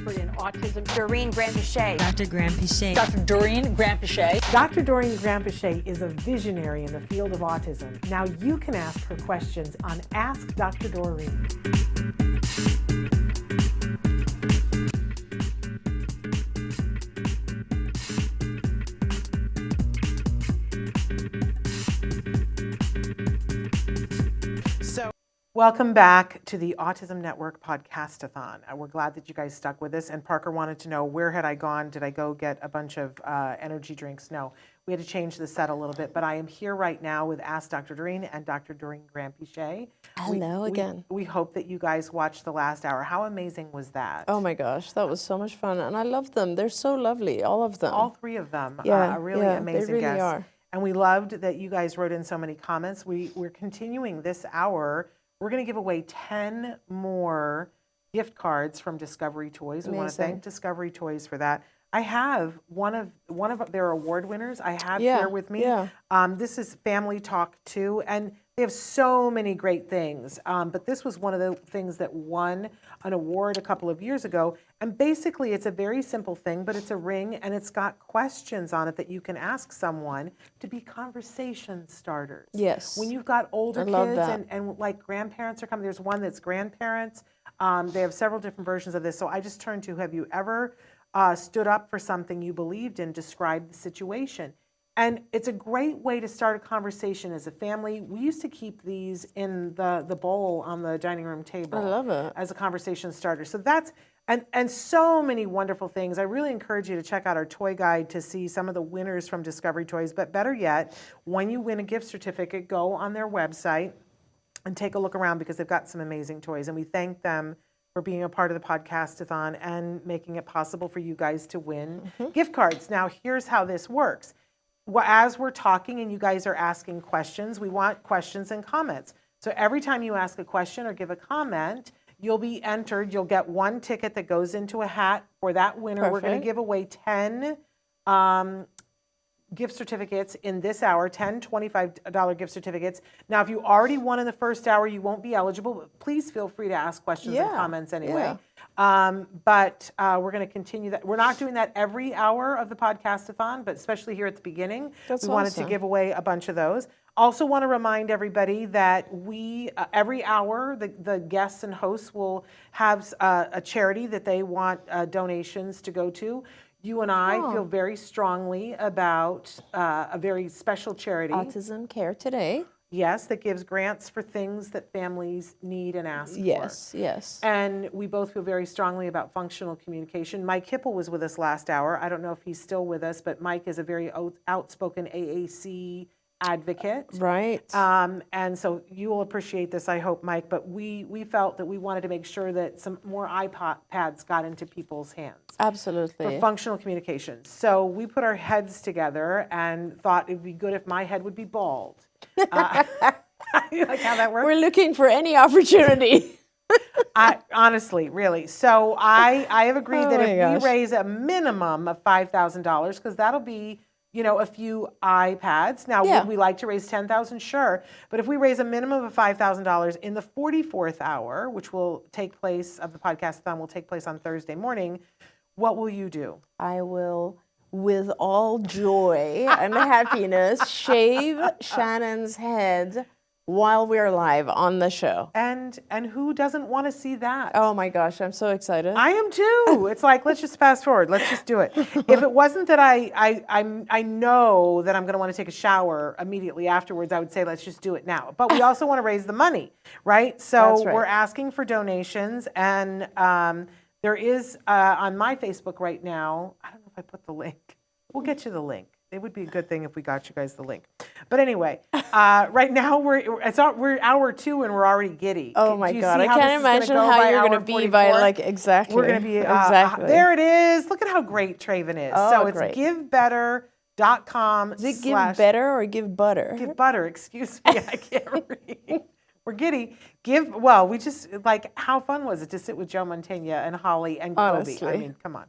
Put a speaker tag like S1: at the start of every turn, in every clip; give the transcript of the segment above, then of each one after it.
S1: expert in autism, Doreen Grant-Pichet.
S2: Dr. Grant-Pichet.
S1: Dr. Doreen Grant-Pichet.
S3: Dr. Doreen Grant-Pichet is a visionary in the field of autism. Now you can ask her questions on Ask Dr. Doreen. Welcome back to the Autism Network Podcastathon. We're glad that you guys stuck with us. And Parker wanted to know, where had I gone? Did I go get a bunch of energy drinks? No, we had to change the set a little bit. But I am here right now with Ask Dr. Doreen and Dr. Doreen Grant-Pichet.
S4: Hello again.
S3: We hope that you guys watched the last hour. How amazing was that?
S4: Oh my gosh, that was so much fun. And I love them. They're so lovely, all of them.
S3: All three of them
S4: yeah,
S3: are really amazing
S4: they really
S3: guests.
S4: are.
S3: And we loved that you guys wrote in so many comments. We're continuing this hour. We're going to give away 10 more gift cards from Discovery Toys.
S4: Amazing.
S3: We want to thank Discovery Toys for that. I have one of their award winners. I have here with me.
S4: Yeah.
S3: This is Family Talk 2, and they have so many great things. But this was one of the things that won an award a couple of years ago. And basically, it's a very simple thing, but it's a ring, and it's got questions on it that you can ask someone to be conversation starters.
S4: Yes.
S3: When you've got older kids and like grandparents are coming, there's one that's grandparents. They have several different versions of this. So I just turned to, have you ever stood up for something you believed in, describe the situation? And it's a great way to start a conversation as a family. We used to keep these in the bowl on the dining room table.
S4: I love it.
S3: As a conversation starter. So that's, and so many wonderful things. I really encourage you to check out our toy guide to see some of the winners from Discovery Toys. But better yet, when you win a gift certificate, go on their website and take a look around, because they've got some amazing toys. And we thank them for being a part of the podcastathon and making it possible for you guys to win gift cards. Now, here's how this works. As we're talking and you guys are asking questions, we want questions and comments. So every time you ask a question or give a comment, you'll be entered. You'll get one ticket that goes into a hat for that winner.
S4: Perfect.
S3: We're going to give away 10 gift certificates in this hour, 10 $25 gift certificates. Now, if you already won in the first hour, you won't be eligible, but please feel free to ask questions and comments anyway. But we're going to continue that. We're not doing that every hour of the podcastathon, but especially here at the beginning, we wanted to give away a bunch of those. Also want to remind everybody that we, every hour, the guests and hosts will have a charity that they want donations to go to. You and I feel very strongly about a very special charity.
S4: Autism Care Today.
S3: Yes, that gives grants for things that families need and ask for.
S4: Yes.
S3: And we both feel very strongly about functional communication. Mike Hipple was with us last hour. I don't know if he's still with us, but Mike is a very outspoken AAC advocate.
S4: Right.
S3: And so you will appreciate this, I hope, Mike, but we felt that we wanted to make sure that some more iPads got into people's hands.
S4: Absolutely.
S3: For functional communication. So we put our heads together and thought it'd be good if my head would be bald. You like how that works?
S4: We're looking for any opportunity.
S3: Honestly, really. So I have agreed that if we raise a minimum of $5,000, because that'll be, a few iPads. Now, would we like to raise $10,000? Sure. But if we raise a minimum of $5,000 in the 44th hour, which will take place, of the podcastathon will take place on Thursday morning, what will you do?
S4: I will, with all joy and happiness, shave Shannon's head while we're live on the show.
S3: And who doesn't want to see that?
S4: Oh my gosh, I'm so excited.
S3: I am too. It's like, let's just fast forward. Let's just do it. If it wasn't that I know that I'm going to want to take a shower immediately afterwards, I would say let's just do it now. But we also want to raise the money, right? So we're asking for donations, and there is on my Facebook right now. I don't know if I put the link. We'll get you the link. It would be a good thing if we got you guys the link. But anyway, right now we're hour 2 and we're already giddy.
S4: Oh my God, I can't imagine how you're going to be by exactly.
S3: We're going to be,
S4: exactly.
S3: There it is. Look at how great Traven is.
S4: Oh,
S3: so it's
S4: great.
S3: givebetter.com.
S4: Is it give better or give butter?
S3: Give butter, excuse me, I can't read. We're giddy. We just, how fun was it to sit with Joe Montaigne and Holly and Kobe? I mean, come on.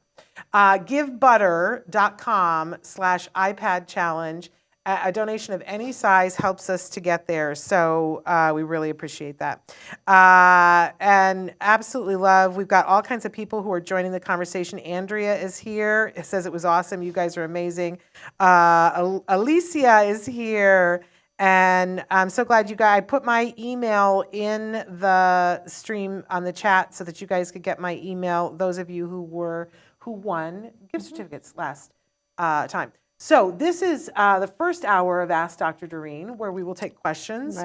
S3: Givebutter.com/iPad challenge. A donation of any size helps us to get there, so we really appreciate that. And absolutely love, we've got all kinds of people who are joining the conversation. Andrea is here. It says it was awesome. You guys are amazing. Alicia is here. And I'm so glad you guys, I put my email in the stream on the chat so that you guys could get my email, those of you who won gift certificates last time. So this is the first hour of Ask Dr. Doreen, where we will take questions,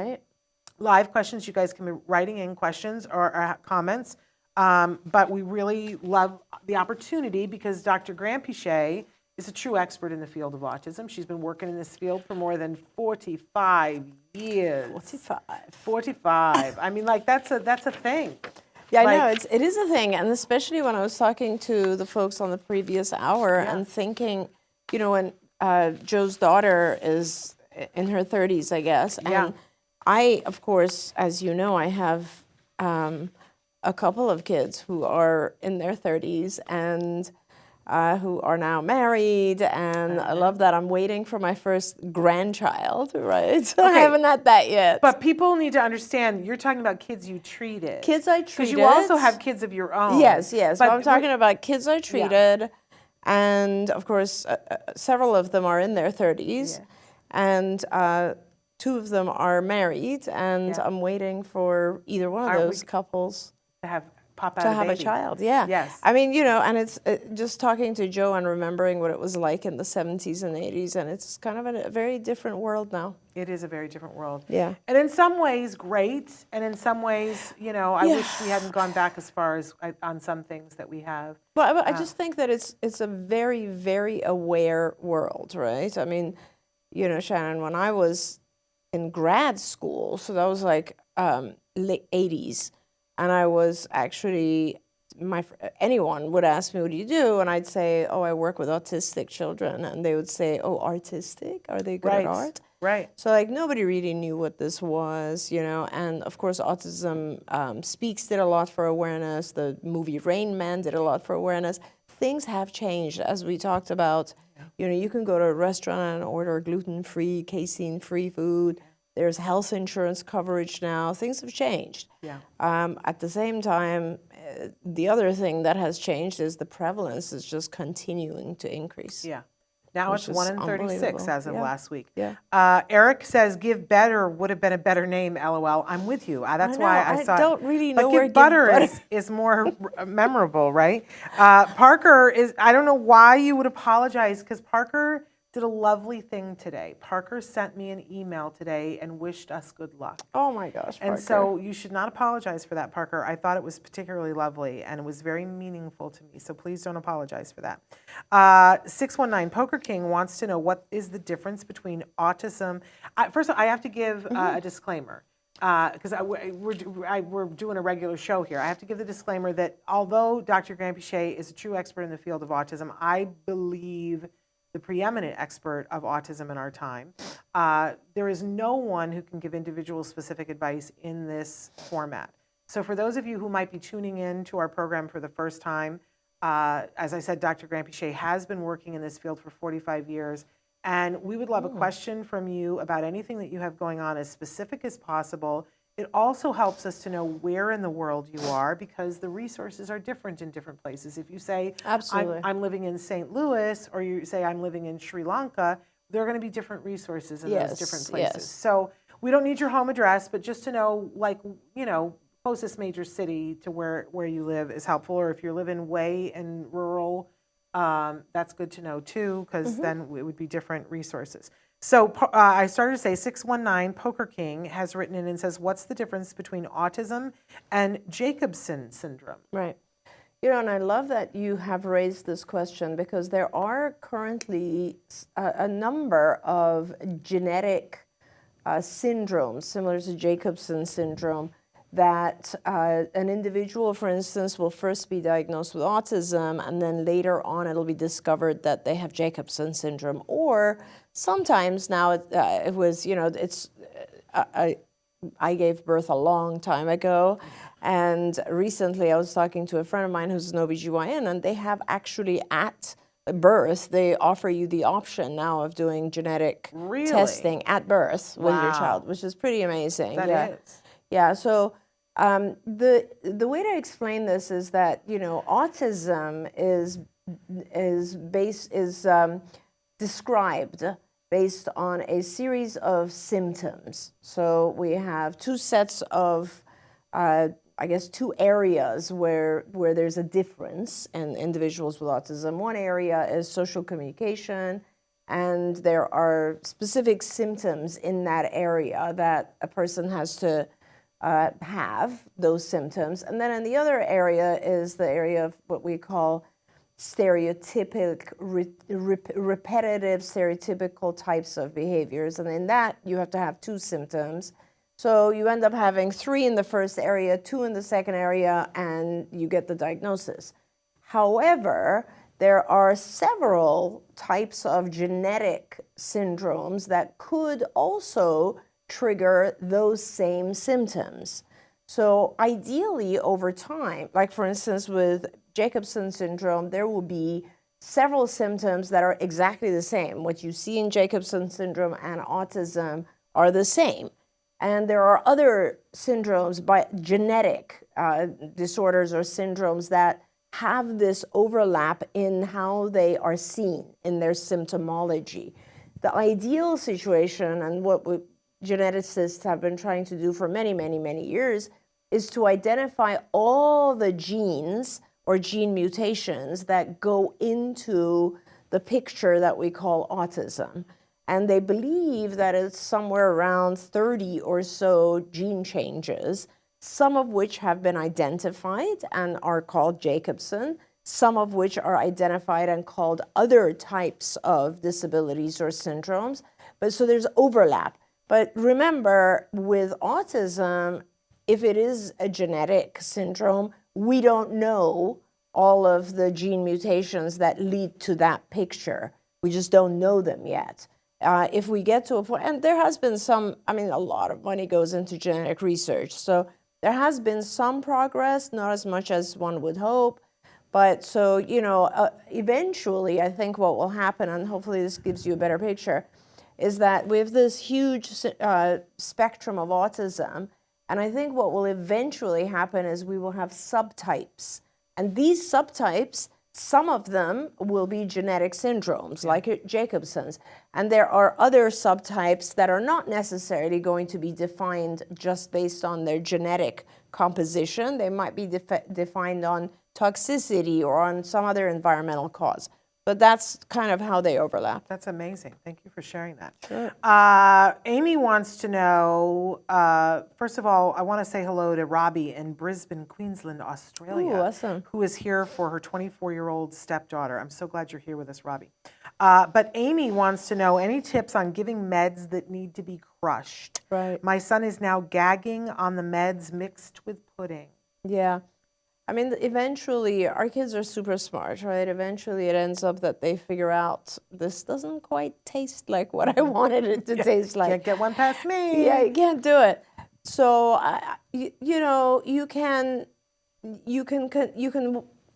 S3: live questions. You guys can be writing in questions or comments, but we really love the opportunity because Dr. Grandpichet is a true expert in the field of autism. She's been working in this field for more than 45 years. 45. I mean, like that's a thing.
S4: Yeah,
S3: Like,
S4: I know, it is a thing, and especially when I was talking to the folks on the previous hour and thinking, you know, when Joe's daughter is in her 30s, I guess, and I, of course, as you know, I have a couple of kids who are in their 30s and who are now married, and I love that. I'm waiting for my first grandchild, right? So I haven't had that yet.
S3: But people need to understand, you're talking about kids you treated.
S4: Kids I treated.
S3: Because you also have kids of your own.
S4: Yes. But I'm talking
S3: we're
S4: about kids I treated, and of course, several of them are in their 30s, and 2 of them are married, and I'm waiting for either one of those couples
S3: to have pop out
S4: to
S3: a
S4: have
S3: baby.
S4: a child. Yeah.
S3: Yes.
S4: I mean, you know, and it's just talking to Joe and remembering what it was like in the 70s and 80s, and it's kind of a very different world now.
S3: It is a very different world.
S4: Yeah.
S3: And in some ways, great, and in some ways, you know, I wish we hadn't gone back as far as on some things that we have.
S4: Well, I just think that it's a very, very aware world, right? I mean, you know, Shannon, when I was in grad school, so that was like late 80s, and I was actually, anyone would ask me, what do you do? And I'd say, oh, I work with autistic children. And they would say, oh, artistic? Are they good at art?
S3: Right.
S4: So like nobody really knew what this was, you know, and of course Autism Speaks did a lot for awareness. The movie Rain Man did a lot for awareness. Things have changed, as we talked about. You know, you can go to a restaurant and order gluten-free, casein-free food. There's health insurance coverage now. Things have changed.
S3: Yeah.
S4: At the same time, the other thing that has changed is the prevalence is just continuing to increase.
S3: Yeah. Now it's 1 in 36 as of last week.
S4: Yeah.
S3: Eric says, "Give Better would have been a better name." LOL. I'm with you. That's why I thought.
S4: I don't really know
S3: but
S4: where
S3: Give Butter is more memorable, right? Parker is. I don't know why you would apologize because Parker did a lovely thing today. Parker sent me an email today and wished us good luck.
S4: Oh my gosh, Parker.
S3: And so you should not apologize for that, Parker. I thought it was particularly lovely and it was very meaningful to me. So please don't apologize for that. 619 Poker King wants to know what is the difference between autism. First of all, I have to give a disclaimer because we're doing a regular show here. I have to give the disclaimer that although Dr. Grandpichet is a true expert in the field of autism, I believe the preeminent expert of autism in our time. There is no one who can give individual specific advice in this format. So for those of you who might be tuning in to our program for the first time, as I said, Dr. Grandpichet has been working in this field for 45 years, and we would love a question from you about anything that you have going on as specific as possible. It also helps us to know where in the world you are because the resources are different in different places. If you say, I'm living in St. Louis, or you say, I'm living in Sri Lanka, there are going to be different resources in those different places.
S4: Yes.
S3: So we don't need your home address, but just to know, like, you know, closest major city to where you live is helpful. Or if you're living way in rural, that's good to know too, because then it would be different resources. So I started to say 619 Poker King has written in and says, what's the difference between autism and Jacobson syndrome?
S4: Right. You know, and I love that you have raised this question because there are currently a number of genetic syndromes similar to Jacobson syndrome that an individual, for instance, will first be diagnosed with autism and then later on it'll be discovered that they have Jacobson syndrome. Or sometimes now it was, you know, it's, I gave birth a long time ago, and recently I was talking to a friend of mine who's an OBGYN, and they have actually at birth, they offer you the option now of doing genetic
S3: Really?
S4: testing at birth with your
S3: Wow.
S4: child, which is pretty amazing.
S3: That is.
S4: Yeah. So the way to explain this is that, you know, autism is described based on a series of symptoms. So we have two sets of, I guess, two areas where there's a difference in individuals with autism. One area is social communication, and there are specific symptoms in that area that a person has to have those symptoms. And then in the other area is the area of what we call stereotypic, repetitive, stereotypical types of behaviors. And in that, you have to have two symptoms. So you end up having 3 in the first area, 2 in the second area, and you get the diagnosis. However, there are several types of genetic syndromes that could also trigger those same symptoms. So ideally over time, like for instance with Jacobson syndrome, there will be several symptoms that are exactly the same. What you see in Jacobson syndrome and autism are the same. And there are other syndromes, by genetic disorders or syndromes, that have this overlap in how they are seen in their symptomology. The ideal situation, and what geneticists have been trying to do for many, many, many years, is to identify all the genes or gene mutations that go into the picture that we call autism. And they believe that it's somewhere around 30 or so gene changes, some of which have been identified and are called Jacobson, some of which are identified and called other types of disabilities or syndromes. But so there's overlap. But remember, with autism, if it is a genetic syndrome, we don't know all of the gene mutations that lead to that picture. We just don't know them yet. If we get to a point, and there has been some, I mean, a lot of money goes into genetic research. So there has been some progress, not as much as one would hope. But so, you know, eventually, I think what will happen, and hopefully this gives you a better picture, is that we have this huge spectrum of autism. And I think what will eventually happen is we will have subtypes. And these subtypes, some of them will be genetic syndromes, like Jacobson's. And there are other subtypes that are not necessarily going to be defined just based on their genetic composition. They might be defined on toxicity or on some other environmental cause. But that's kind of how they overlap.
S3: That's amazing. Thank you for sharing that.
S4: Sure.
S3: Amy wants to know, first of all, I want to say hello to Robbie in Brisbane, Queensland, Australia.
S4: Ooh, awesome.
S3: Who is here for her 24-year-old stepdaughter. I'm so glad you're here with us, Robbie. But Amy wants to know any tips on giving meds that need to be crushed.
S4: Right.
S3: My son is now gagging on the meds mixed with pudding.
S4: Yeah. I mean, eventually, our kids are super smart, right? Eventually, it ends up that they figure out this doesn't quite taste like what I wanted it to taste like.
S3: Can't get one past me.
S4: Yeah, you can't do it. So, you know, you can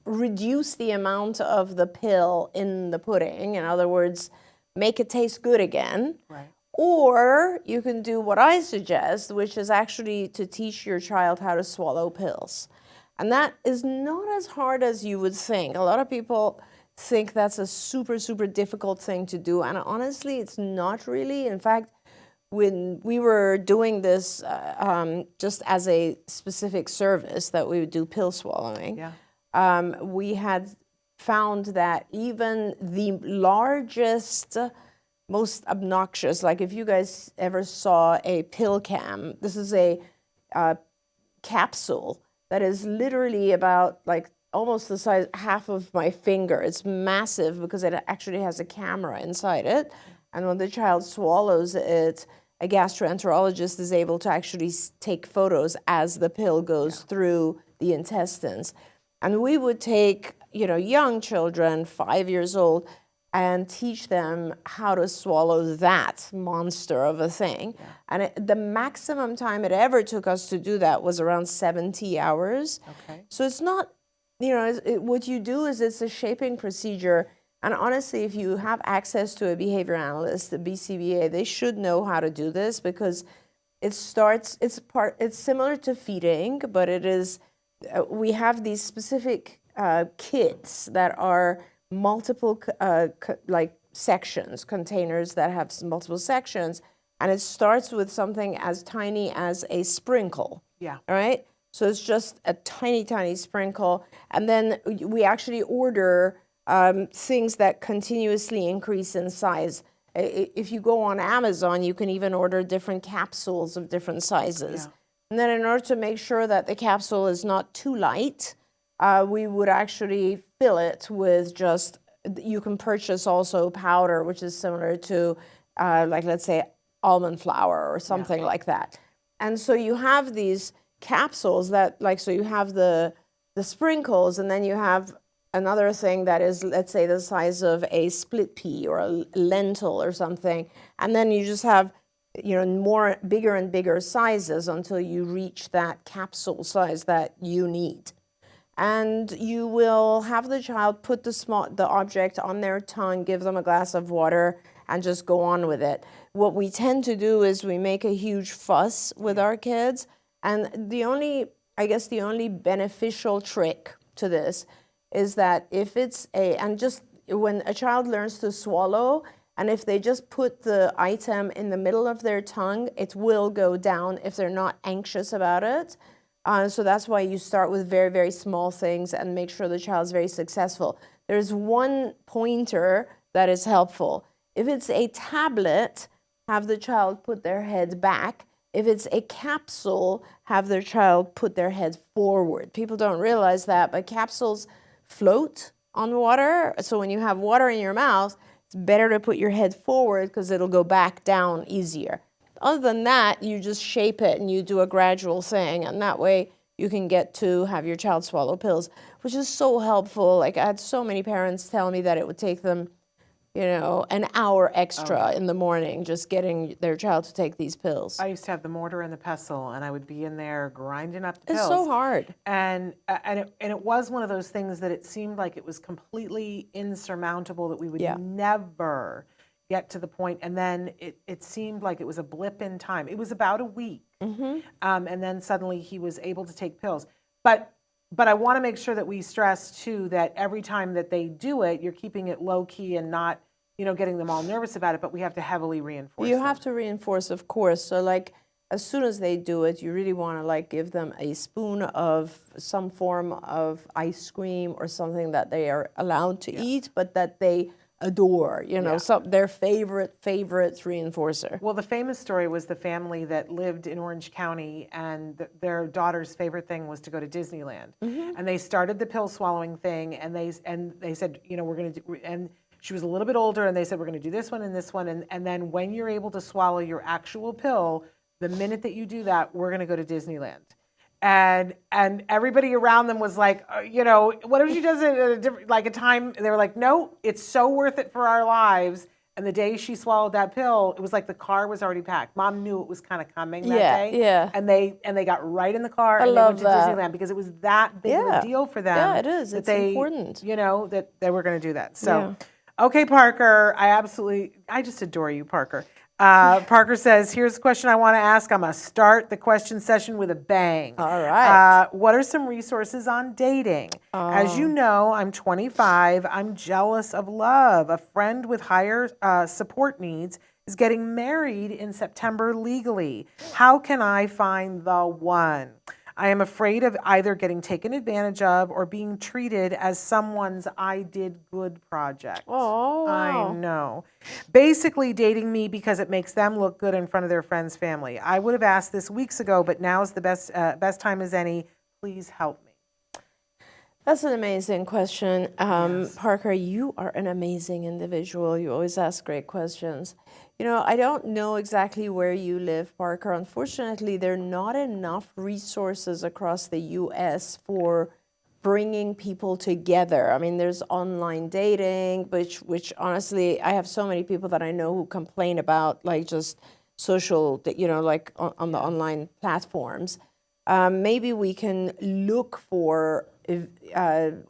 S4: reduce the amount of the pill in the pudding. In other words, make it taste good again.
S3: Right.
S4: Or you can do what I suggest, which is actually to teach your child how to swallow pills. And that is not as hard as you would think. A lot of people think that's a super, super difficult thing to do. And honestly, it's not really. In fact, when we were doing this just as a specific service that we would do pill swallowing, we had found that even the largest, most obnoxious, like if you guys ever saw a pill cam, this is a capsule that is literally about like almost the size, half of my finger. It's massive because it actually has a camera inside it. And when the child swallows it, a gastroenterologist is able to actually take photos as the pill goes through the intestines. And we would take, you know, young children, 5 years old, and teach them how to swallow that monster of a thing. Yeah. And the maximum time it ever took us to do that was around 70 hours.
S3: Okay.
S4: So it's not, you know, what you do is it's a shaping procedure And honestly, if you have access to a behavior analyst, the BCBA, they should know how to do this, because it's similar to feeding, but it is, we have these specific kits that are multiple like sections, containers that have multiple sections, and it starts with something as tiny as a sprinkle.
S3: Yeah.
S4: All right? So it's just a tiny, tiny sprinkle, and then we actually order things that continuously increase in size. If you go on Amazon, you can even order different capsules of different sizes.
S3: Yeah.
S4: And then in order to make sure that the capsule is not too light, we would actually fill it with just, you can purchase also powder, which is similar to, like, let's say, almond flour or something like that. And so you have these capsules that, like, so you have the sprinkles, and then you have another thing that is, let's say, the size of a split pea or a lentil or something, and then you just have, you know, bigger and bigger sizes until you reach that capsule size that you need. And you will have the child put the object on their tongue, give them a glass of water, and just go on with it. What we tend to do is we make a huge fuss with our kids, and I guess the only beneficial trick to this is that if it's and just when a child learns to swallow, and if they just put the item in the middle of their tongue, it will go down if they're not anxious about it. So that's why you start with very, very small things and make sure the child's very successful. There's one pointer that is helpful. If it's a tablet, have the child put their head back. If it's a capsule, have their child put their head forward. People don't realize that, but capsules float on water. So when you have water in your mouth, it's better to put your head forward because it'll go back down easier. Other than that, you just shape it and you do a gradual thing, and that way you can get to have your child swallow pills, which is so helpful. Like, I had so many parents tell me that it would take them, you know, an hour extra in the morning just getting their child to take these pills.
S3: I used to have the mortar and the pestle, and I would be in there grinding up the pills.
S4: It's so hard.
S3: And it was one of those things that it seemed like it was completely insurmountable, that we would never get to the point. And then it seemed like it was a blip in time. It was about a week. And then suddenly he was able to take pills. But I want to make sure that we stress, too, that every time that they do it, you're keeping it low key and not, you know, getting them all nervous about it, but we have to heavily reinforce
S4: You
S3: them.
S4: have to reinforce, of course. So, like, as soon as they do it, you really want to, like, give them a spoon of some form of ice cream or something that they are allowed to eat, but that they adore, you know, their favorite reinforcer.
S3: Well, the famous story was the family that lived in Orange County, and their daughter's favorite thing was to go to Disneyland. And they started the pill swallowing thing, and they said, you know, we're going to do, and she was a little bit older, and they said, we're going to do this one and this one, and then when you're able to swallow your actual pill, the minute that you do that, we're going to go to Disneyland. And everybody around them was like, you know, what if she does it at a different, like a time? They were like, no, it's so worth it for our lives. And the day she swallowed that pill, it was like the car was already packed. Mom knew it was kind of coming that day.
S4: Yeah.
S3: And they got right in the car and they went to Disneyland because it was that big of a deal for them.
S4: Yeah, it is. It's important.
S3: You know, that they were going to do that. So, okay, Parker, I just adore you, Parker. Parker says, here's a question I want to ask. I'm going to start the question session with a bang.
S4: All right.
S3: What are some resources on dating? As you know, I'm 25. I'm jealous of love. A friend with higher support needs is getting married in September legally. How can I find the one? I am afraid of either getting taken advantage of or being treated as someone's I did good project.
S4: Oh, wow.
S3: I know. Basically dating me because it makes them look good in front of their friends' family. I would have asked this weeks ago, but now is the best time as any. Please help me.
S4: That's an amazing question. Parker, you are an amazing individual. You always ask great questions. You know, I don't know exactly where you live, Parker. Unfortunately, there are not enough resources across the U.S. for bringing people together. I mean, there's online dating, which honestly, I have so many people that I know who complain about, like, just social, you know, like on the online platforms. Maybe we can look for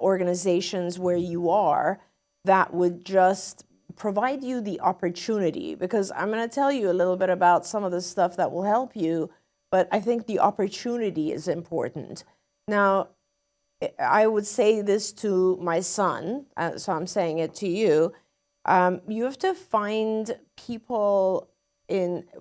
S4: organizations where you are that would just provide you the opportunity, because I'm going to tell you a little bit about some of the stuff that will help you, but I think the opportunity is important. Now, I would say this to my son, so I'm saying it to you. You have to find people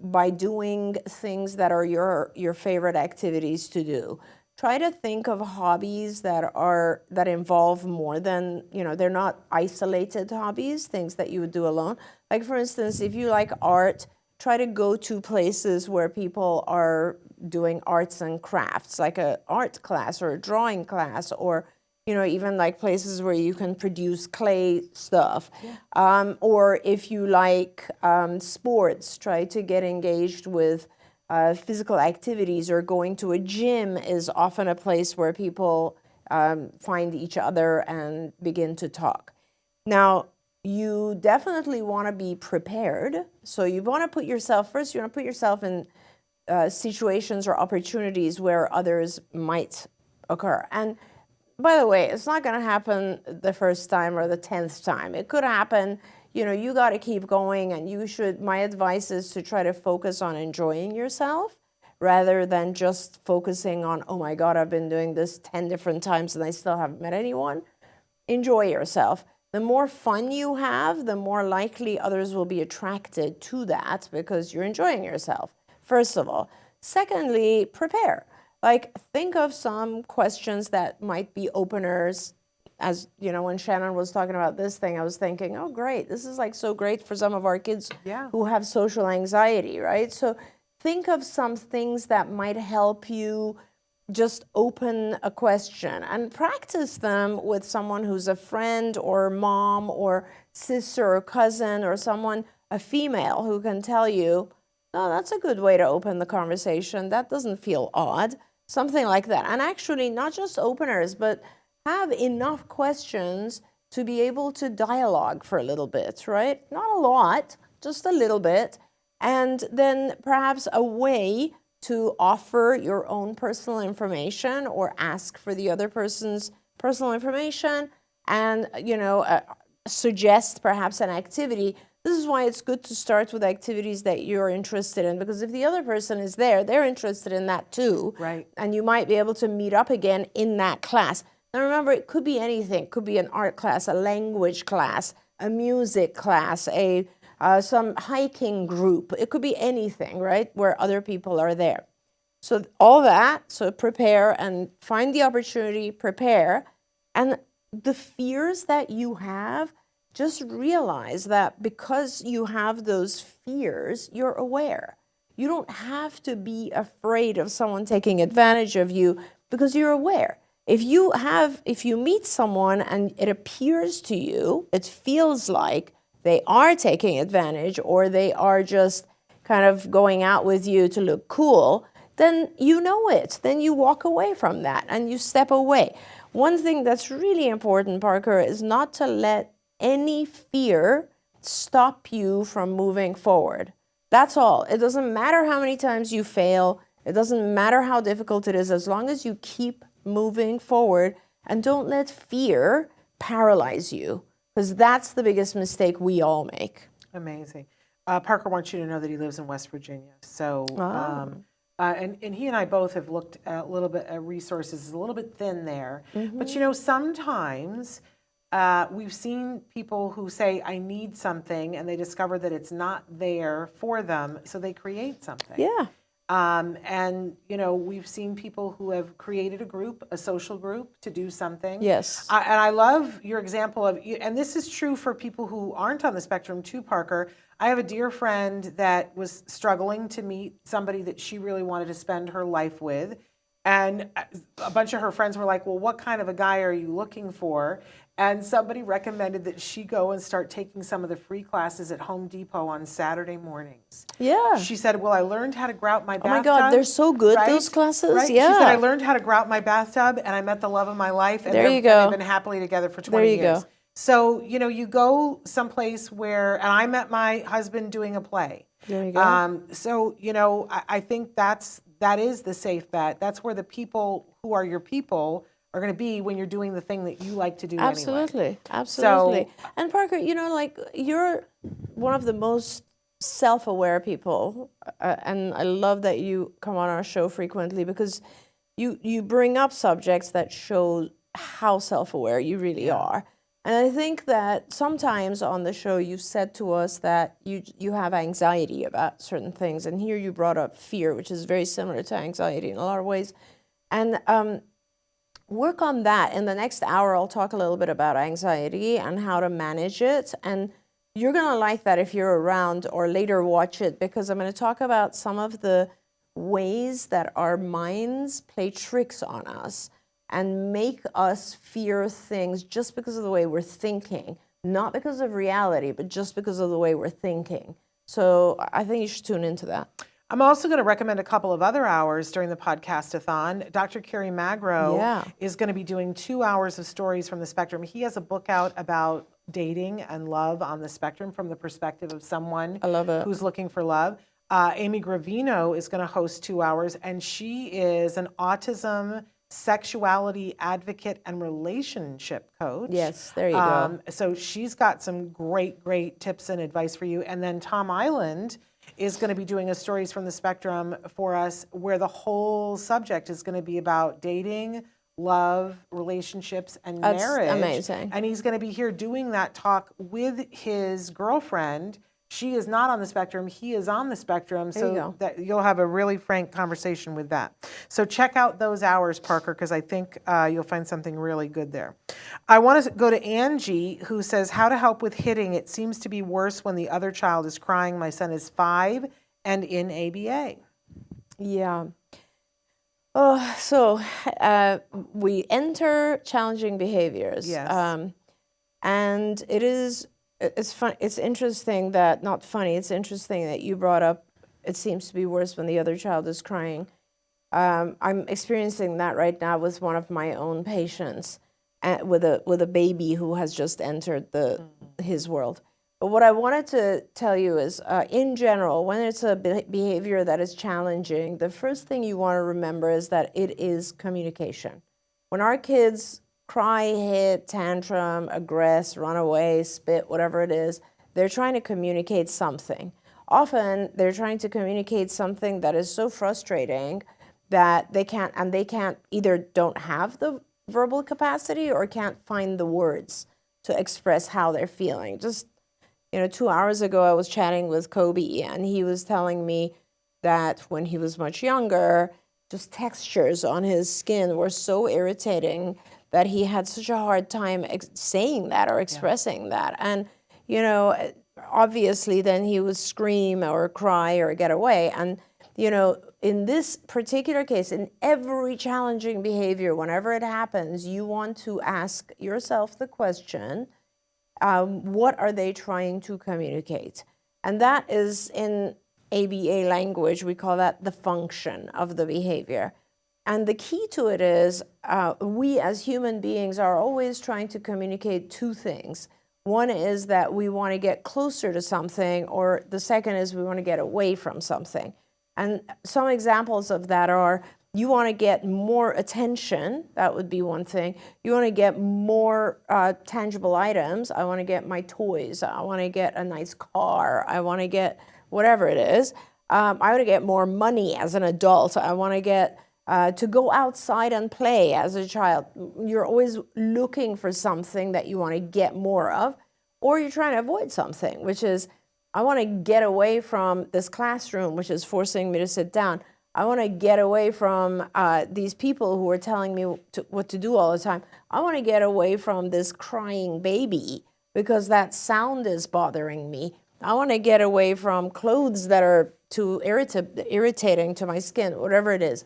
S4: by doing things that are your favorite activities to do. Try to think of hobbies that involve more than, they're not isolated hobbies, things that you would do alone. Like, for instance, if you like art, try to go to places where people are doing arts and crafts, like an art class or a drawing class, or even like places where you can produce clay stuff. Yeah. Or if you like sports, try to get engaged with physical activities, or going to a gym is often a place where people find each other and begin to talk. Now, you definitely want to be prepared. So you want to put yourself, first you want to put yourself in situations or opportunities where others might occur. And by the way, it's not going to happen the first time or the 10th time. It could happen. You got to keep going, and my advice is to try to focus on enjoying yourself rather than just focusing on, oh my God, I've been doing this 10 different times and I still haven't met anyone. Enjoy yourself. The more fun you have, the more likely others will be attracted to that, because you're enjoying yourself, first of all. Secondly, prepare. Like, think of some questions that might be openers. As when Shannon was talking about this thing, I was thinking, oh, great, this is like so great for some of our kids who have social anxiety, right? So think of some things that might help you just open a question and practice them with someone who's a friend or mom or sister or cousin, or someone, a female, who can tell you, oh, that's a good way to open the conversation. That doesn't feel odd. Something like that. And actually, not just openers, but have enough questions to be able to dialogue for a little bit, right? Not a lot, just a little bit. And then perhaps a way to offer your own personal information, or ask for the other person's personal information, and, suggest perhaps an activity. This is why it's good to start with activities that you're interested in, because if the other person is there, they're interested in that too. Right. And you might be able to meet up again in that class. Now remember, it could be anything. It could be an art class, a language class, a music class, some hiking group. It could be anything, right, where other people are there. So all that, so prepare and find the opportunity, prepare. And the fears that you have, just realize that because you have those fears, you're aware. You don't have to be afraid of someone taking advantage of you, because you're aware. If you meet someone and it appears to you, it feels like they are taking advantage, or they are just kind of going out with you to look cool, then you know it. Then you walk away from that and you step away. One thing that's really important, Parker, is not to let any fear stop you from moving forward. That's all. It doesn't matter how many times you fail. It doesn't matter how difficult it is, as long as you keep moving forward and don't let fear paralyze you, because that's the biggest mistake we all make.
S3: Amazing. Parker wants you to know that he lives in West Virginia. So, and he and I both have looked a little bit at resources. It's a little bit thin there. Mm-hmm. But sometimes we've seen people who say, I need something, and they discover that it's not there for them, so they create something. Yeah. And we've seen people who have created a group, a social group, to do something. Yes. And I love your example of, and this is true for people who aren't on the spectrum too, Parker. I have a dear friend that was struggling to meet somebody that she really wanted to spend her life with. And a bunch of her friends were like, well, what kind of a guy are you looking for? And somebody recommended that she go and start taking some of the free classes at Home Depot on Saturday mornings. Yeah. She said, well, I learned how to grout my bathtub.
S4: Oh my God, they're so good, right? Those classes. Right? Yeah.
S3: She said, I learned how to grout my bathtub, and I met the love of my life. And there you go. And they've been happily together for 20 years. There you go. So, you go someplace where, and I met my husband doing a play. There you go. So, I think that is the safe bet. That's where the people who are your people are going to be when you're doing the thing that you like to do anyway.
S4: Absolutely, absolutely.
S3: So,
S4: And Parker, like you're one of the most self-aware people, and I love that you come on our show frequently because you bring up subjects that show how self-aware you really are. And I think that sometimes on the show you've said to us that you have anxiety about certain things, and here you brought up fear, which is very similar to anxiety in a lot of ways. And work on that. In the next hour, I'll talk a little bit about anxiety and how to manage it. And you're going to like that if you're around or later watch it, because I'm going to talk about some of the ways that our minds play tricks on us and make us fear things just because of the way we're thinking, not because of reality, but just because of the way we're thinking. So I think you should tune into that.
S3: I'm also going to recommend a couple of other hours during the podcast-a-thon. Dr. Kerry Magro is going to be doing 2 hours of stories from the spectrum. He has a book out about dating and love on the spectrum from the perspective of someone who's looking for love. Amy Gravino is going to host 2 hours, and she is an autism, sexuality advocate, and relationship coach.
S4: Yes, there you go.
S3: So she's got some great tips and advice for you. And then Tom Island is going to be doing a Stories from the Spectrum for us, where the whole subject is going to be about dating, love, relationships, and marriage.
S4: That's amazing.
S3: And he's going to be here doing that talk with his girlfriend. She is not on the spectrum. He is on the spectrum. So that you'll have a really frank conversation with that. So check out those hours, Parker, because I think you'll find something really good there. I want to go to Angie, who says, how to help with hitting. It seems to be worse when the other child is crying. My son is 5 and in ABA.
S4: Yeah. So we enter challenging behaviors.
S3: Yes.
S4: And it's fun. It's interesting that, not funny, it's interesting that you brought up, it seems to be worse when the other child is crying. I'm experiencing that right now with one of my own patients, with a baby who has just entered his world. But what I wanted to tell you is, in general, when it's a behavior that is challenging, the first thing you want to remember is that it is communication. When our kids cry, hit, tantrum, aggress, run away, spit, whatever it is, they're trying to communicate something. Often, they're trying to communicate something that is so frustrating that they can't either don't have the verbal capacity or can't find the words to express how they're feeling. Just 2 hours ago, I was chatting with Kobe, and he was telling me that when he was much younger, just textures on his skin were so irritating that he had such a hard time saying that or expressing that. And, obviously then he would scream or cry or get away. And, in this particular case, in every challenging behavior, whenever it happens, you want to ask yourself the question, what are they trying to communicate? And that is, in ABA language, we call that the function of the behavior. And the key to it is we as human beings are always trying to communicate two things. One is that we want to get closer to something, or the second is we want to get away from something. And some examples of that are, you want to get more attention, that would be one thing. You want to get more tangible items. I want to get my toys. I want to get a nice car. I want to get whatever it is. I want to get more money as an adult. I want to get to go outside and play as a child. You're always looking for something that you want to get more of, or you're trying to avoid something, which is, I want to get away from this classroom, which is forcing me to sit down. I want to get away from these people who are telling me what to do all the time. I want to get away from this crying baby because that sound is bothering me. I want to get away from clothes that are too irritating to my skin, whatever it is.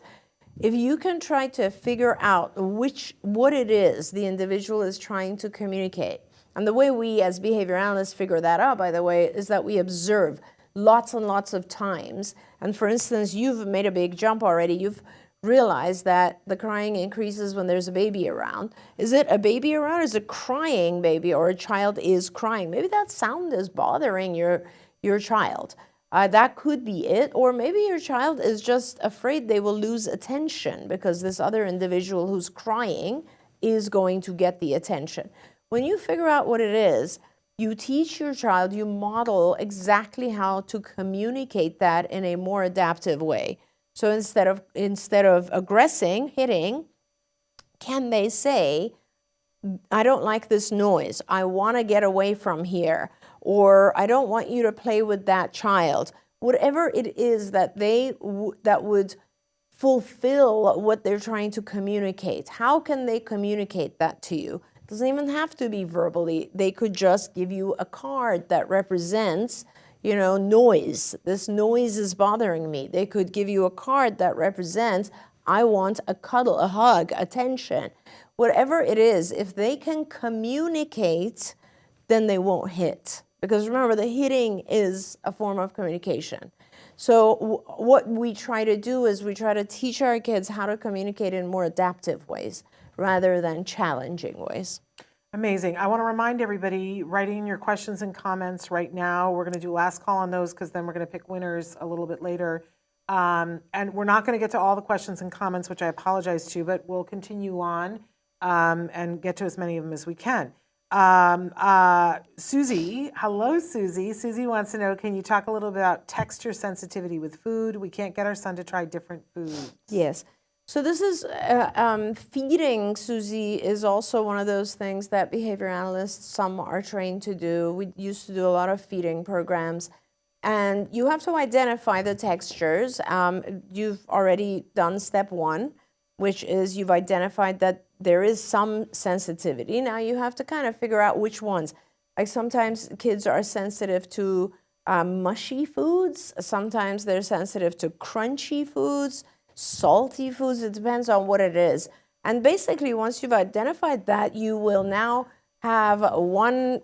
S4: If you can try to figure out what it is the individual is trying to communicate, and the way we as behavior analysts figure that out, by the way, is that we observe lots and lots of times. And for instance, you've made a big jump already. You've realized that the crying increases when there's a baby around. Is it a baby around, or is it a crying baby, or a child is crying? Maybe that sound is bothering your child. That could be it. Or maybe your child is just afraid they will lose attention because this other individual who's crying is going to get the attention. When you figure out what it is, you teach your child, you model exactly how to communicate that in a more adaptive way. So instead of aggressing, hitting, can they say, I don't like this noise, I want to get away from here, or I don't want you to play with that child. Whatever it is that that would fulfill what they're trying to communicate. How can they communicate that to you? It doesn't even have to be verbally. They could just give you a card that represents, noise. This noise is bothering me. They could give you a card that represents, I want a cuddle, a hug, attention. Whatever it is, if they can communicate, then they won't hit. Because remember, the hitting is a form of communication. So what we try to do is we try to teach our kids how to communicate in more adaptive ways rather than challenging ways.
S3: Amazing. I want to remind everybody, writing your questions and comments right now. We're going to do last call on those because then we're going to pick winners a little bit later. And we're not going to get to all the questions and comments, which I apologize to, but we'll continue on and get to as many of them as we can. Susie, hello, Susie. Susie wants to know, can you talk a little bit about texture sensitivity with food? We can't get our son to try different foods.
S4: Yes. So this is, feeding, Susie, is also one of those things that behavior analysts, some are trained to do. We used to do a lot of feeding programs. And you have to identify the textures. You've already done step one, which is you've identified that there is some sensitivity. Now you have to kind of figure out which ones. Like sometimes kids are sensitive to mushy foods. Sometimes they're sensitive to crunchy foods, salty foods. It depends on what it is. And basically, once you've identified that, you will now have one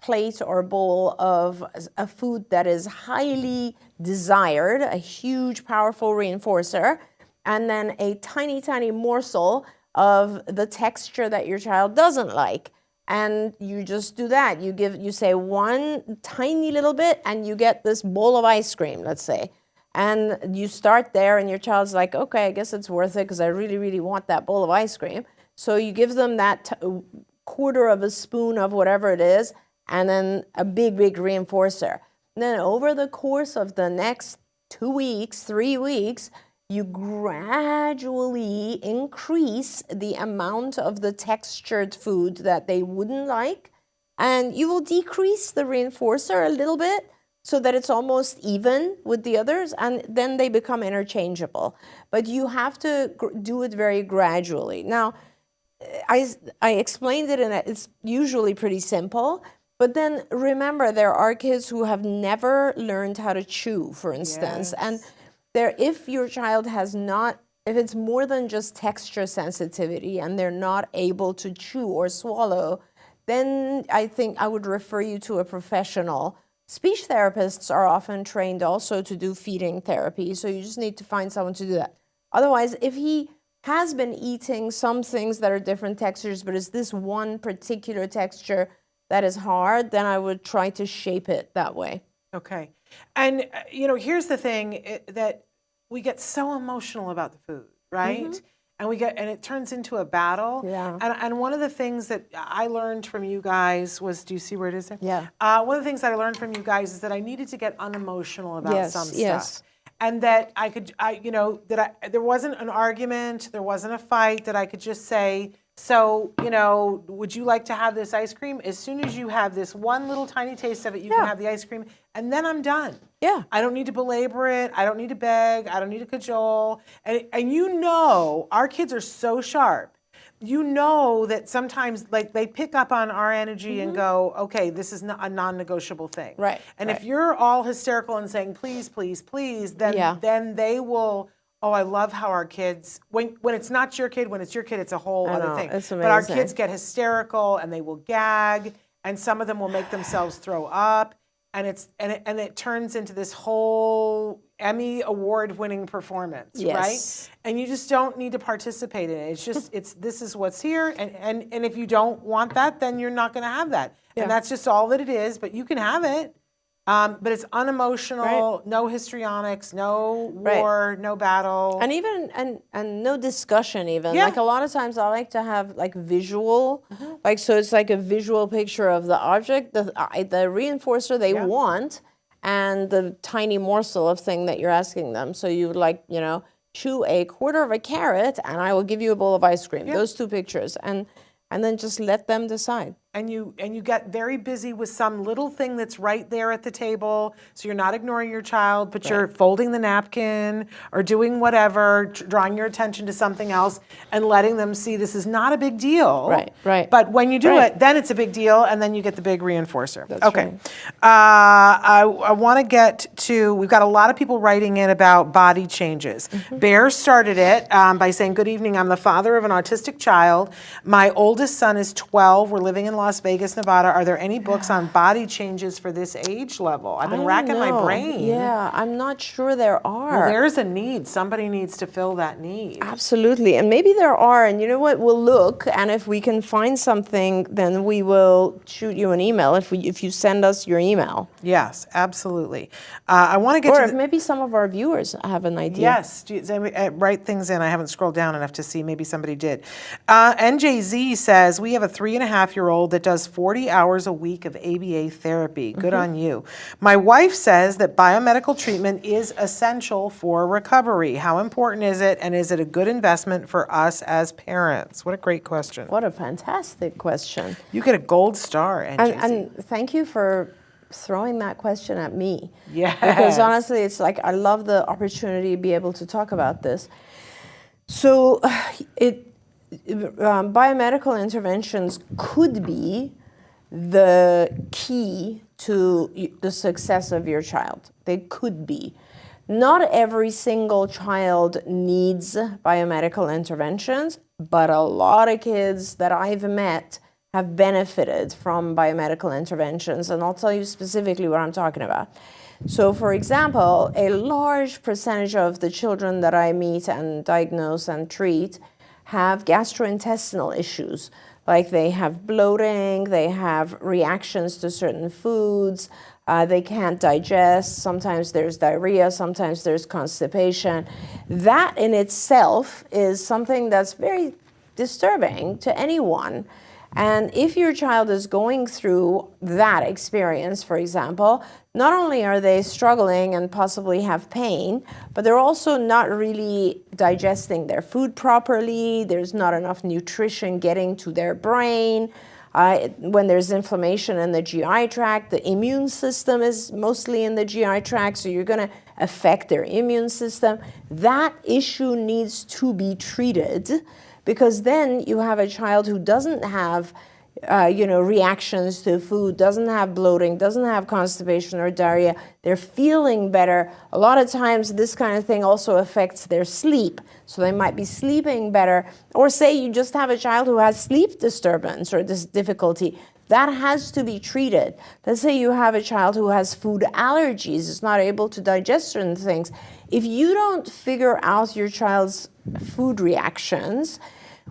S4: plate or bowl of a food that is highly desired, a huge, powerful reinforcer, and then a tiny, tiny morsel of the texture that your child doesn't like. And you just do that. You say one tiny little bit and you get this bowl of ice cream, let's say. And you start there and your child's like, okay, I guess it's worth it because I really, really want that bowl of ice cream. So you give them that quarter of a spoon of whatever it is and then a big, big reinforcer. And then over the course of the next 2 weeks, 3 weeks, you gradually increase the amount of the textured food that they wouldn't like, and you will decrease the reinforcer a little bit so that it's almost even with the others, and then they become interchangeable. But you have to do it very gradually. Now, I explained it, and it's usually pretty simple. But then remember, there are kids who have never learned how to chew, for instance, and if your child has not, if it's more than just texture sensitivity and they're not able to chew or swallow, then I think I would refer you to a professional. Speech therapists are often trained also to do feeding therapy, so you just need to find someone to do that. Otherwise, if he has been eating some things that are different textures, but is this one particular texture that is hard, then I would try to shape it that way.
S3: Okay. And, here's the thing that we get so emotional about the food, right? Mm-hmm. And it turns into a battle.
S4: Yeah.
S3: And one of the things that I learned from you guys was, do you see where it is there?
S4: Yeah.
S3: One of the things that I learned from you guys is that I needed to get unemotional about some stuff.
S4: Yes.
S3: And that there wasn't an argument, there wasn't a fight, that I could just say, so, would you like to have this ice cream? As soon as you have this one little tiny taste of it, you can have the ice cream, and then I'm done.
S4: Yeah.
S3: I don't need to belabor it. I don't need to beg. I don't need to cajole. And our kids are so sharp. That sometimes, like, they pick up on our energy and go, okay, this is a non-negotiable thing.
S4: Right.
S3: And if you're all hysterical and saying, please, please, please, then they will. Oh, I love how our kids, when it's not your kid, when it's your kid, it's a whole other thing.
S4: It's amazing.
S3: But our kids get hysterical and they will gag, and some of them will make themselves throw up, and it turns into this whole Emmy award-winning performance, right? And you just don't need to participate in it. It's just this is what's here, and if you don't want that, then you're not going to have that, and that's just all that it is. But you can have it. But it's unemotional, no histrionics, no war, no battle.
S4: And even, and no discussion even.
S3: Yeah.
S4: Like a lot of times I like to have like visual, like, so it's like a visual picture of the object, the reinforcer they want, and the tiny morsel of thing that you're asking them. So you would like, you know, chew a quarter of a carrot and I will give you a bowl of ice cream. Those two pictures. And then just let them decide.
S3: And you get very busy with some little thing that's right there at the table, so you're not ignoring your child, but you're folding the napkin or doing whatever, drawing your attention to something else and letting them see this is not a big deal.
S4: Right.
S3: But when you do it, then it's a big deal, and then you get the big reinforcer.
S4: That's
S3: okay.
S4: right.
S3: I want to get to, we've got a lot of people writing in about body changes. Bear started it by saying, good evening, I'm the father of an autistic child. My oldest son is 12. We're living in Las Vegas, Nevada. Are there any books on body changes for this age level? I've been racking my brain.
S4: Yeah, I'm not sure there are.
S3: Well, there's a need. Somebody needs to fill that need.
S4: Absolutely. And maybe there are. And you know what? We'll look. And if we can find something, then we will shoot you an email if you send us your email.
S3: Yes, absolutely. I want to get
S4: or
S3: to
S4: if maybe some of our viewers have an idea.
S3: Yes, write things in. I haven't scrolled down enough to see. Maybe somebody did. NJZ says, we have a 3.5-year-old that does 40 hours a week of ABA therapy. Good on you. My wife says that biomedical treatment is essential for recovery. How important is it, and is it a good investment for us as parents? What a great question.
S4: What a fantastic question.
S3: You get a gold star, NJZ.
S4: And thank you for throwing that question at me.
S3: Yes.
S4: Because honestly, it's like I love the opportunity to be able to talk about this. So biomedical interventions could be the key to the success of your child. They could be. Not every single child needs biomedical interventions, but a lot of kids that I've met have benefited from biomedical interventions, and I'll tell you specifically what I'm talking about. So, for example, a large percentage of the children that I meet and diagnose and treat have gastrointestinal issues, like they have bloating, they have reactions to certain foods, they can't digest, sometimes there's diarrhea, sometimes there's constipation. That in itself is something that's very disturbing to anyone. And if your child is going through that experience, for example, not only are they struggling and possibly have pain, but they're also not really digesting their food properly. There's not enough nutrition getting to their brain. When there's inflammation in the GI tract, the immune system is mostly in the GI tract, so you're going to affect their immune system. That issue needs to be treated, because then you have a child who doesn't have reactions to food, doesn't have bloating, doesn't have constipation or diarrhea. They're feeling better. A lot of times this kind of thing also affects their sleep. So they might be sleeping better. Or say you just have a child who has sleep disturbance or this difficulty. That has to be treated. Let's say you have a child who has food allergies, is not able to digest certain things. If you don't figure out your child's food reactions,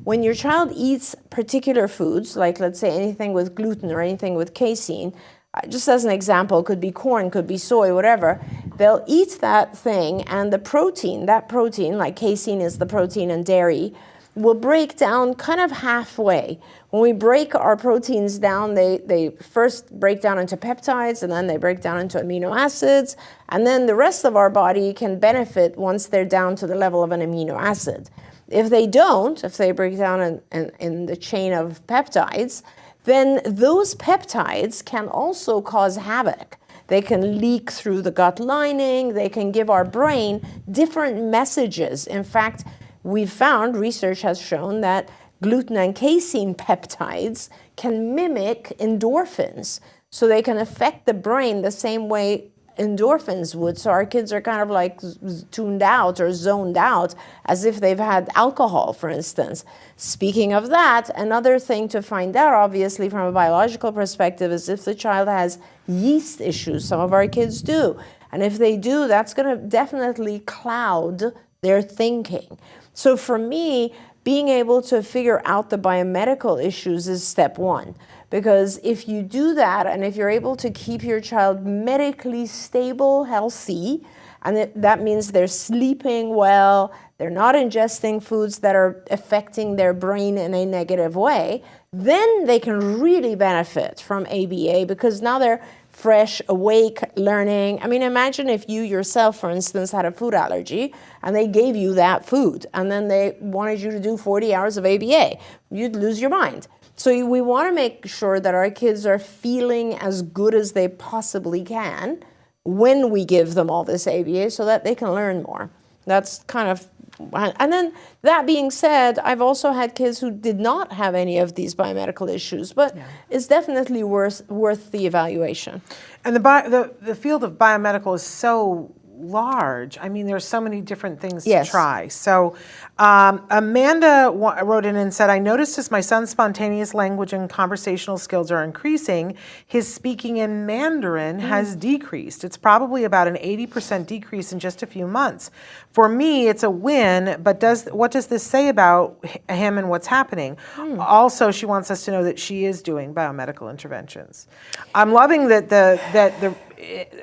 S4: when your child eats particular foods, like let's say anything with gluten or anything with casein, just as an example, could be corn, could be soy, whatever, they'll eat that thing, and the protein, that protein, like casein is the protein in dairy, will break down kind of halfway. When we break our proteins down, they first break down into peptides, and then they break down into amino acids, and then the rest of our body can benefit once they're down to the level of an amino acid. If they don't, if they break down in the chain of peptides, then those peptides can also cause havoc. They can leak through the gut lining, they can give our brain different messages. In fact, we've found, research has shown that gluten and casein peptides can mimic endorphins. So they can affect the brain the same way endorphins would. So our kids are kind of like tuned out or zoned out as if they've had alcohol, for instance. Speaking of that, another thing to find out, obviously, from a biological perspective is if the child has yeast issues. Some of our kids do. And if they do, that's going to definitely cloud their thinking. So for me, being able to figure out the biomedical issues is step one. Because if you do that, and if you're able to keep your child medically stable, healthy, and that means they're sleeping well, they're not ingesting foods that are affecting their brain in a negative way, then they can really benefit from ABA, because now they're fresh, awake, learning. I mean, imagine if you yourself, for instance, had a food allergy and they gave you that food and then they wanted you to do 40 hours of ABA. You'd lose your mind. So we want to make sure that our kids are feeling as good as they possibly can when we give them all this ABA so that they can learn more. That's kind of, and then that being said, I've also had kids who did not have any of these biomedical issues, but it's definitely worth the evaluation.
S3: And the field of biomedical is so large. I mean, there's so many different things to try. So Amanda wrote in and said, I noticed as my son's spontaneous language and conversational skills are increasing, his speaking in Mandarin has decreased. It's probably about an 80% decrease in just a few months. For me, it's a win, but what does this say about him and what's happening? Also, she wants us to know that she is doing biomedical interventions. I'm loving that the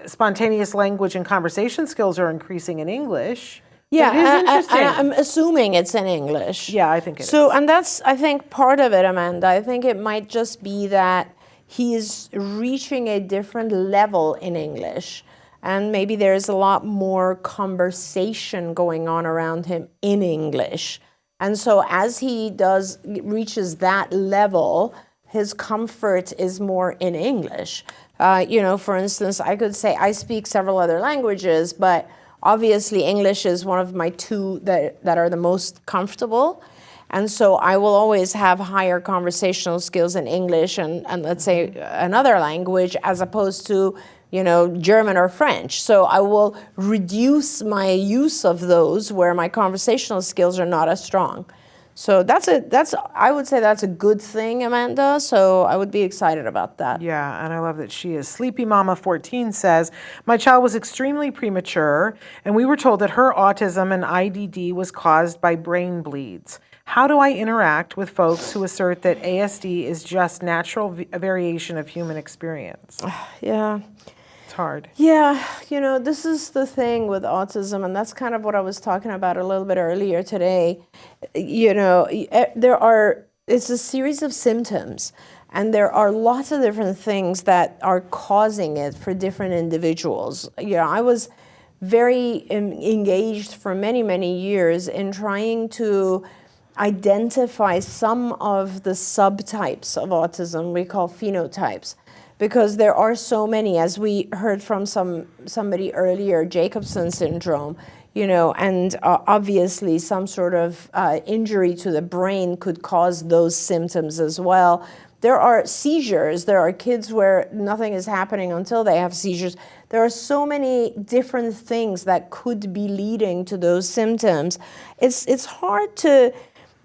S3: spontaneous language and conversation skills are increasing in English.
S4: Yeah,
S3: it is interesting.
S4: I'm assuming it's in English.
S3: Yeah, I think it is.
S4: So, and that's, I think, part of it, Amanda. I think it might just be that he is reaching a different level in English. And maybe there's a lot more conversation going on around him in English. And so as he reaches that level, his comfort is more in English. For instance, I could say I speak several other languages, but obviously English is one of my two that are the most comfortable. And so I will always have higher conversational skills in English and let's say another language as opposed to, German or French. So I will reduce my use of those where my conversational skills are not as strong. So I would say that's a good thing, Amanda. So I would be excited about that.
S3: Yeah, and I love that she is. Sleepy Mama 14 says, my child was extremely premature, and we were told that her autism and IDD was caused by brain bleeds. How do I interact with folks who assert that ASD is just natural variation of human experience?
S4: Yeah.
S3: It's hard.
S4: Yeah, this is the thing with autism, and that's kind of what I was talking about a little bit earlier today. It's a series of symptoms, and there are lots of different things that are causing it for different individuals. I was very engaged for many, many years in trying to identify some of the subtypes of autism we call phenotypes, because there are so many, as we heard from somebody earlier, Jacobson syndrome, and obviously some sort of injury to the brain could cause those symptoms as well. There are seizures. There are kids where nothing is happening until they have seizures. There are so many different things that could be leading to those symptoms. It's hard to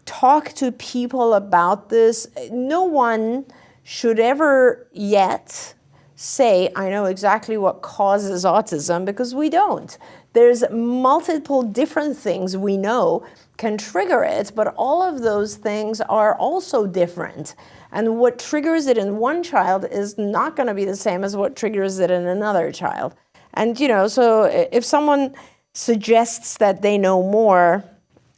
S4: talk to people about this. No one should ever yet say, I know exactly what causes autism, because we don't. There's multiple different things we know can trigger it, but all of those things are also different. And what triggers it in one child is not going to be the same as what triggers it in another child. And, so if someone suggests that they know more,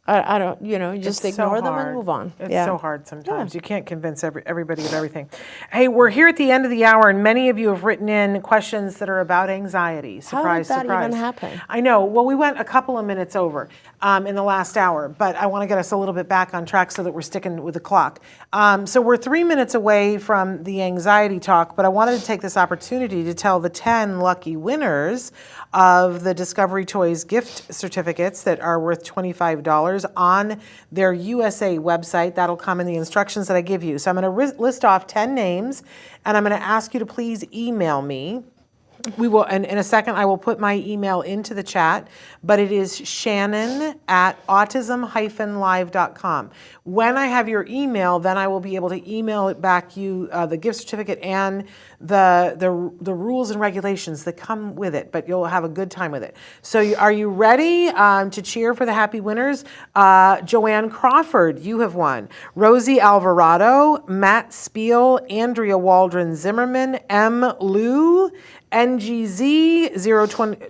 S4: I don't, just ignore them and move on.
S3: It's so hard sometimes. You can't convince everybody of everything. Hey, we're here at the end of the hour, and many of you have written in questions that are about anxiety. Surprise,
S4: How did that
S3: surprise.
S4: even happen?
S3: I know. Well, we went a couple of minutes over in the last hour, but I want to get us a little bit back on track so that we're sticking with the clock. So we're 3 minutes away from the anxiety talk, but I wanted to take this opportunity to tell the 10 lucky winners of the Discovery Toys gift certificates that are worth $25 on their USA website. That'll come in the instructions that I give you. So I'm going to list off 10 names, and I'm going to ask you to please email me We will, and in a second, I will put my email into the chat, but it is Shannon@autism-live.com. When I have your email, then I will be able to email it back you the gift certificate and the rules and regulations that come with it, but you'll have a good time with it. So are you ready to cheer for the happy winners? Joanne Crawford, you have won. Rosie Alvarado, Matt Spiel, Andrea Waldron Zimmerman, M. Lou, NGZ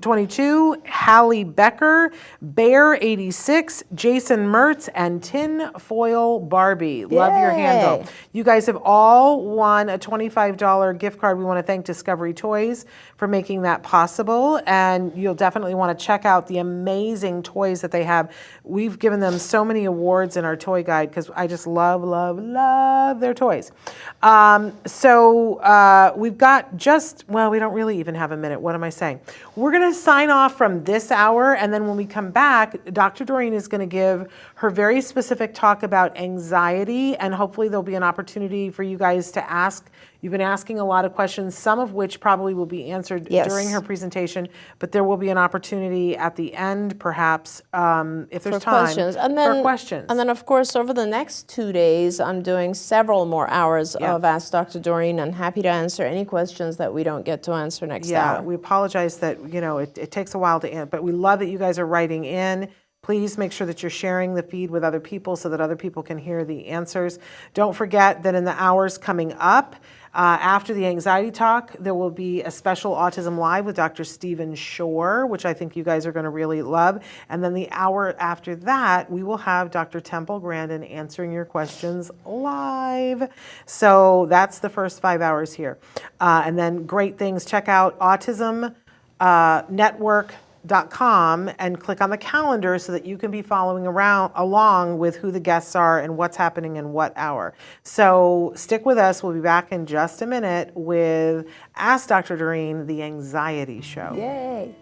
S3: 022, Hallie Becker, Bear 86, Jason Mertz, and Tin Foil Barbie. Love your handle. You guys have all won a $25 gift card. We want to thank Discovery Toys for making that possible, and you'll definitely want to check out the amazing toys that they have. We've given them so many awards in our toy guide because I just love, love, love their toys. We've got we don't really even have a minute. What am I saying? We're going to sign off from this hour, and then when we come back, Dr. Doreen is going to give her very specific talk about anxiety, and hopefully there'll be an opportunity for you guys to ask. You've been asking a lot of questions, some of which probably will be answered during her presentation, but there will be an opportunity at the end, perhaps, if there's time, for questions.
S4: And then, of course, over the next 2 days, I'm doing several more hours of Ask Dr. Doreen, and happy to answer any questions that we don't get to answer next hour.
S3: We apologize that, it takes a while to answer, but we love that you guys are writing in. Please make sure that you're sharing the feed with other people so that other people can hear the answers. Don't forget that in the hours coming up, after the anxiety talk, there will be a special Autism Live with Dr. Stephen Shore, which I think you guys are going to really love. And then the hour after that, we will have Dr. Temple Grandin answering your questions live. So that's the first 5 hours here. And then great things, check out autismnetwork.com and click on the calendar so that you can be following along with who the guests are and what's happening in what hour. So stick with us. We'll be back in just a minute with Ask Dr. Doreen, the Anxiety Show.
S4: Yay.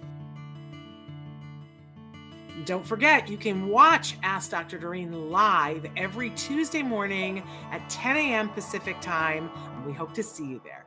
S3: Don't forget, you can watch Ask Dr. Doreen live every Tuesday morning at 10 a.m. Pacific time. We hope to see you there.